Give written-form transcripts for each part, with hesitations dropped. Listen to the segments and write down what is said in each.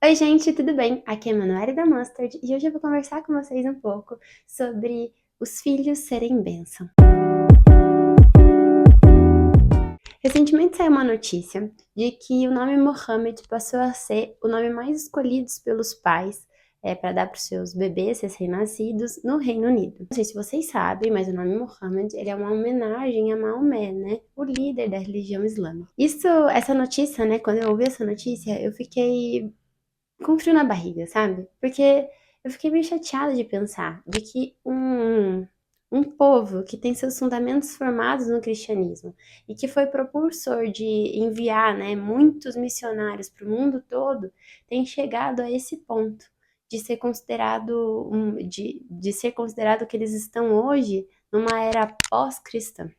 Oi, gente, tudo bem? Aqui é a Manuela da Mustard e hoje eu vou conversar com vocês um pouco sobre os filhos serem bênção. Recentemente saiu uma notícia de que o nome Mohammed passou a ser o nome mais escolhido pelos pais para dar para os seus bebês recém-nascidos no Reino Unido. Não sei se vocês sabem, mas o nome Mohammed ele é uma homenagem a Maomé, né? O líder da religião islâmica. Essa notícia, né? Quando eu ouvi essa notícia, eu fiquei com frio na barriga, sabe? Porque eu fiquei meio chateada de pensar de que um povo que tem seus fundamentos formados no cristianismo e que foi propulsor de enviar, né, muitos missionários para o mundo todo, tem chegado a esse ponto de ser considerado de ser considerado que eles estão hoje numa era pós-cristã.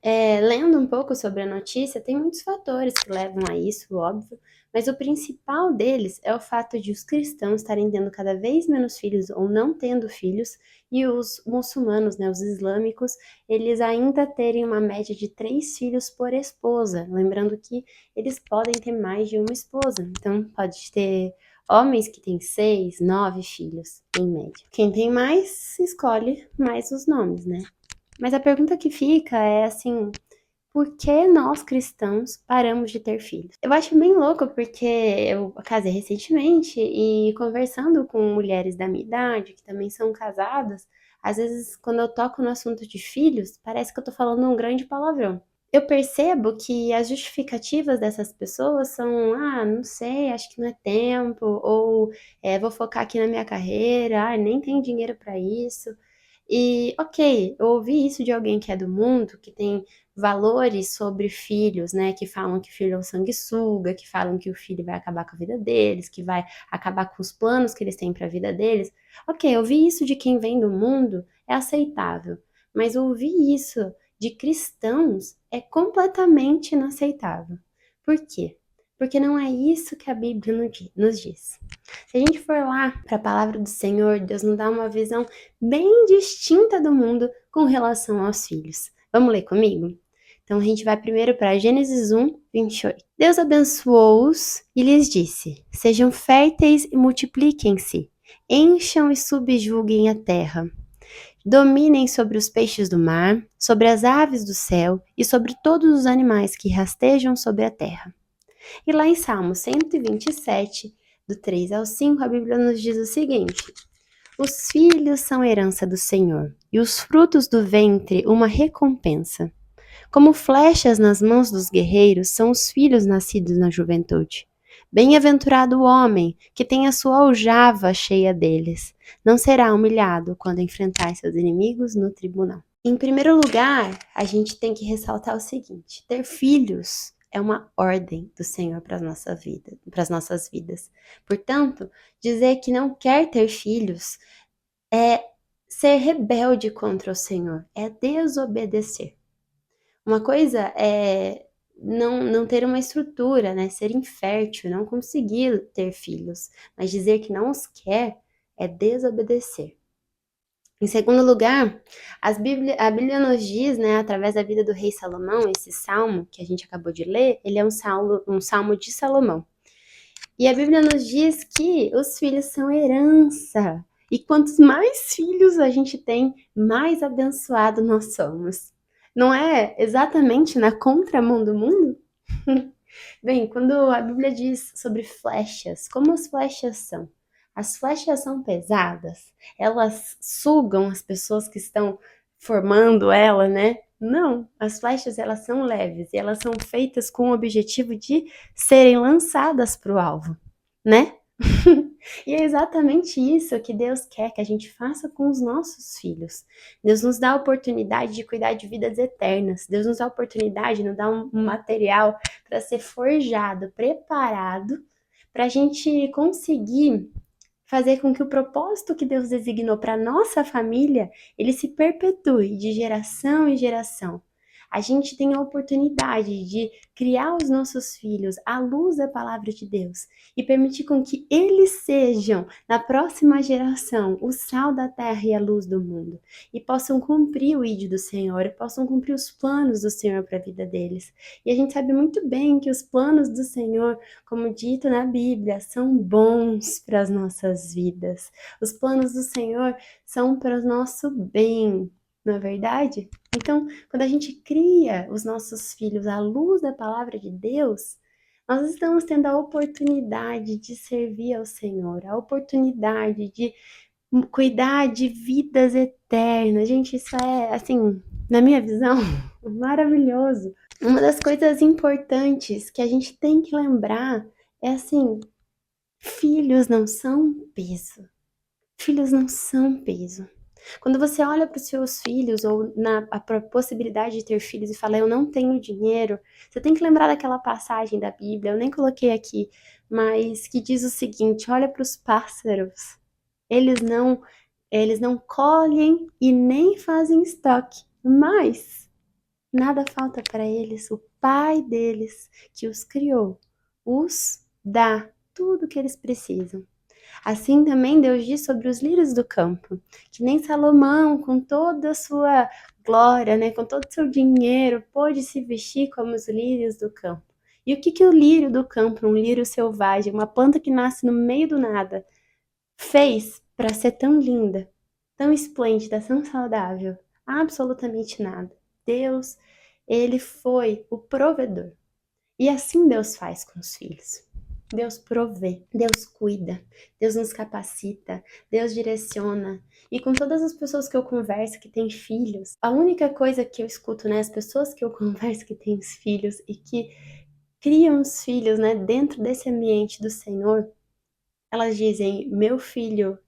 Lendo um pouco sobre a notícia, tem muitos fatores que levam a isso, óbvio, mas o principal deles é o fato de os cristãos estarem tendo cada vez menos filhos ou não tendo filhos, e os muçulmanos, né, os islâmicos, eles ainda terem uma média de 3 filhos por esposa. Lembrando que eles podem ter mais de uma esposa, então pode ter homens que têm 6, 9 filhos, em média. Quem tem mais, escolhe mais os nomes, né? Mas a pergunta que fica é assim, por que nós cristãos paramos de ter filhos? Eu acho bem louco porque eu casei recentemente e conversando com mulheres da minha idade, que também são casadas, às vezes quando eu toco no assunto de filhos, parece que eu tô falando um grande palavrão. Eu percebo que as justificativas dessas pessoas são, não sei, acho que não é tempo, ou vou focar aqui na minha carreira, nem tenho dinheiro para isso. E, ok, eu ouvi isso de alguém que é do mundo, que tem valores sobre filhos, né? Que falam que filho é um sanguessuga, que falam que o filho vai acabar com a vida deles, que vai acabar com os planos que eles têm para a vida deles. Ok, ouvir isso de quem vem do mundo é aceitável, mas ouvir isso de cristãos é completamente inaceitável. Por quê? Porque não é isso que a Bíblia nos diz. Se a gente for lá para a palavra do Senhor, Deus nos dá uma visão bem distinta do mundo com relação aos filhos. Vamos ler comigo? Então a gente vai primeiro para Gênesis 1, 28. Deus abençoou-os e lhes disse: Sejam férteis e multipliquem-se, encham e subjuguem a terra. Dominem sobre os peixes do mar, sobre as aves do céu e sobre todos os animais que rastejam sobre a terra. E lá em Salmo 127, do 3 ao 5, a Bíblia nos diz o seguinte: Os filhos são herança do Senhor, e os frutos do ventre uma recompensa. Como flechas nas mãos dos guerreiros são os filhos nascidos na juventude. Bem-aventurado o homem que tem a sua aljava cheia deles. Não será humilhado quando enfrentar seus inimigos no tribunal. Em primeiro lugar, a gente tem que ressaltar o seguinte: ter filhos é uma ordem do Senhor para as nossas vidas. Portanto, dizer que não quer ter filhos é ser rebelde contra o Senhor, é desobedecer. Uma coisa é não ter uma estrutura, né? Ser infértil, não conseguir ter filhos. Mas dizer que não os quer é desobedecer. Em segundo lugar, a Bíblia nos diz, né, através da vida do rei Salomão, esse salmo que a gente acabou de ler, ele é um salmo de Salomão. E a Bíblia nos diz que os filhos são herança. E quantos mais filhos a gente tem, mais abençoado nós somos. Não é exatamente na contramão do mundo? Bem, quando a Bíblia diz sobre flechas, como as flechas são? As flechas são pesadas, elas sugam as pessoas que estão formando ela, né? Não, as flechas elas são leves e elas são feitas com o objetivo de serem lançadas para o alvo, né? E é exatamente isso que Deus quer que a gente faça com os nossos filhos. Deus nos dá a oportunidade de cuidar de vidas eternas. Deus nos dá a oportunidade, nos dá um material para ser forjado, preparado, para a gente conseguir fazer com que o propósito que Deus designou para nossa família, ele se perpetue de geração em geração. A gente tem a oportunidade de criar os nossos filhos à luz da palavra de Deus e permitir com que eles sejam, na próxima geração, o sal da terra e a luz do mundo, e possam cumprir o ídolo do Senhor, e possam cumprir os planos do Senhor para a vida deles. E a gente sabe muito bem que os planos do Senhor, como dito na Bíblia, são bons para as nossas vidas. Os planos do Senhor são para o nosso bem, não é verdade? Então, quando a gente cria os nossos filhos à luz da palavra de Deus, nós estamos tendo a oportunidade de servir ao Senhor, a oportunidade de cuidar de vidas eternas. Gente, isso é, assim, na minha visão, maravilhoso. Uma das coisas importantes que a gente tem que lembrar é assim, filhos não são peso. Filhos não são peso. Quando você olha para os seus filhos ou na a possibilidade de ter filhos e fala, eu não tenho dinheiro, você tem que lembrar daquela passagem da Bíblia, eu nem coloquei aqui, mas que diz o seguinte: olha para os pássaros, eles não, eles não colhem e nem fazem estoque, mas nada falta para eles, o Pai deles que os criou, os dá tudo o que eles precisam. Assim também Deus diz sobre os lírios do campo, que nem Salomão, com toda a sua glória, né, com todo o seu dinheiro, pôde se vestir como os lírios do campo. E o que que o lírio do campo, um lírio selvagem, uma planta que nasce no meio do nada, fez para ser tão linda, tão esplêndida, tão saudável? Absolutamente nada. Deus, ele foi o provedor. E assim Deus faz com os filhos. Deus provê, Deus cuida, Deus nos capacita, Deus direciona. E com todas as pessoas que eu converso que têm filhos, a única coisa que eu escuto, né, as pessoas que eu converso que têm os filhos e que criam os filhos, né, dentro desse ambiente do Senhor, elas dizem: meu filho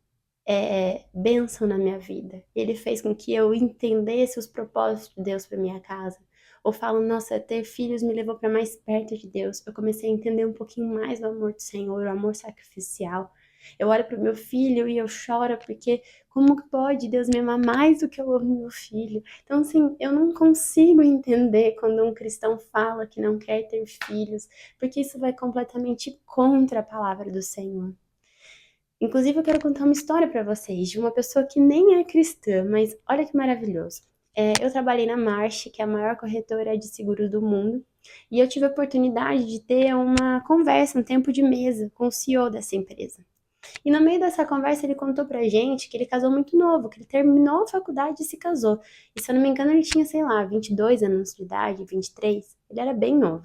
é bênção na minha vida. Ele fez com que eu entendesse os propósitos de Deus para minha casa. Ou falam, nossa, ter filhos me levou para mais perto de Deus. Eu comecei a entender um pouquinho mais do amor do Senhor, o amor sacrificial. Eu olho para o meu filho e eu choro porque como que pode Deus me amar mais do que eu amo meu filho? Então, assim, eu não consigo entender quando um cristão fala que não quer ter filhos, porque isso vai completamente contra a palavra do Senhor. Inclusive, eu quero contar uma história para vocês de uma pessoa que nem é cristã, mas olha que maravilhoso. Eu trabalhei na Marsh, que é a maior corretora de seguros do mundo, e eu tive a oportunidade de ter uma conversa, um tempo de mesa com o CEO dessa empresa. E no meio dessa conversa ele contou pra gente que ele casou muito novo, que ele terminou a faculdade e se casou. E se eu não me engano ele tinha, sei lá, 22 anos de idade, 23. Ele era bem novo.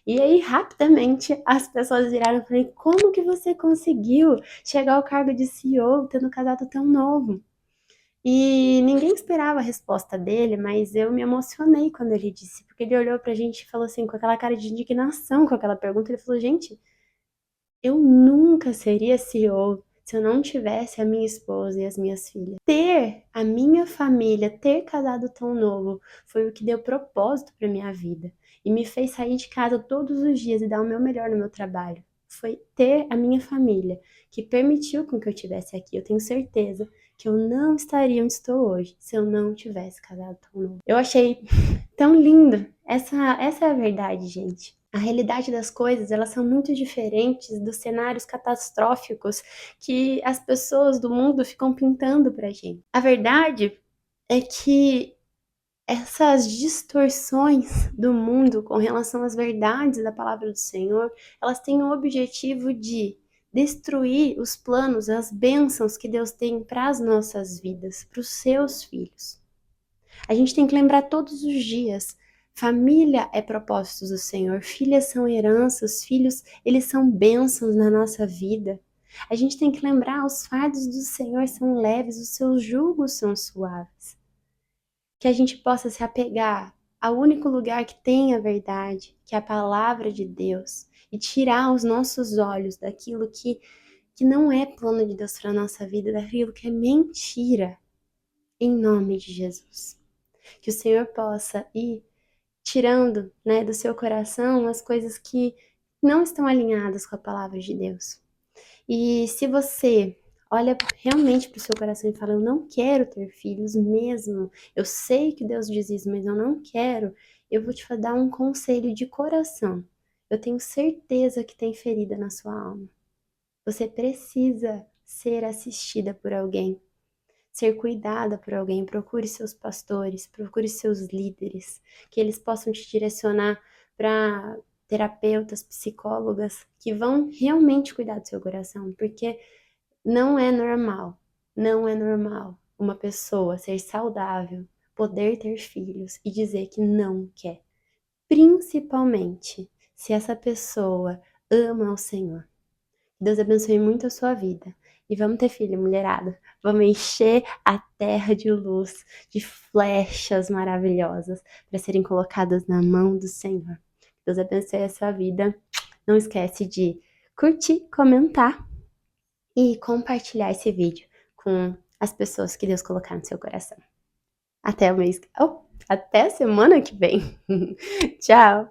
E aí, rapidamente, as pessoas viraram e falaram: como que você conseguiu chegar ao cargo de CEO tendo casado tão novo? E ninguém esperava a resposta dele, mas eu me emocionei quando ele disse, porque ele olhou pra gente e falou assim, com aquela cara de indignação com aquela pergunta, ele falou: gente, eu nunca seria CEO se eu não tivesse a minha esposa e as minhas filhas. Ter a minha família, ter casado tão novo, foi o que deu propósito para minha vida e me fez sair de casa todos os dias e dar o meu melhor no meu trabalho. Foi ter a minha família que permitiu com que eu estivesse aqui. Eu tenho certeza que eu não estaria onde estou hoje se eu não tivesse casado tão novo. Eu achei tão lindo. Essa é a verdade, gente. A realidade das coisas, elas são muito diferentes dos cenários catastróficos que as pessoas do mundo ficam pintando pra gente. A verdade é que essas distorções do mundo com relação às verdades da palavra do Senhor, elas têm o objetivo de destruir os planos, as bênçãos que Deus tem para as nossas vidas, para os seus filhos. A gente tem que lembrar todos os dias: família é propósito do Senhor, filhas são heranças, filhos, eles são bênçãos na nossa vida. A gente tem que lembrar: os fardos do Senhor são leves, os seus jugos são suaves. Que a gente possa se apegar ao único lugar que tem a verdade, que é a palavra de Deus, e tirar os nossos olhos daquilo que não é plano de Deus para a nossa vida, daquilo que é mentira, em nome de Jesus. Que o Senhor possa ir tirando, né, do seu coração as coisas que não estão alinhadas com a palavra de Deus. E se você Olha realmente para o seu coração e fala: eu não quero ter filhos mesmo. Eu sei que Deus diz isso, mas eu não quero. Eu vou te dar um conselho de coração. Eu tenho certeza que tem ferida na sua alma. Você precisa ser assistida por alguém, ser cuidada por alguém. Procure seus pastores, procure seus líderes, que eles possam te direcionar para terapeutas, psicólogas que vão realmente cuidar do seu coração, porque não é normal, não é normal uma pessoa ser saudável, poder ter filhos e dizer que não quer, principalmente se essa pessoa ama o Senhor. Deus abençoe muito a sua vida. E vamos ter filho, mulherada. Vamos encher a terra de luz, de flechas maravilhosas para serem colocadas na mão do Senhor. Deus abençoe a sua vida. Não esquece de curtir, comentar e compartilhar esse vídeo com as pessoas que Deus colocar no seu coração. Até o mês. Oh, até semana que vem. Tchau!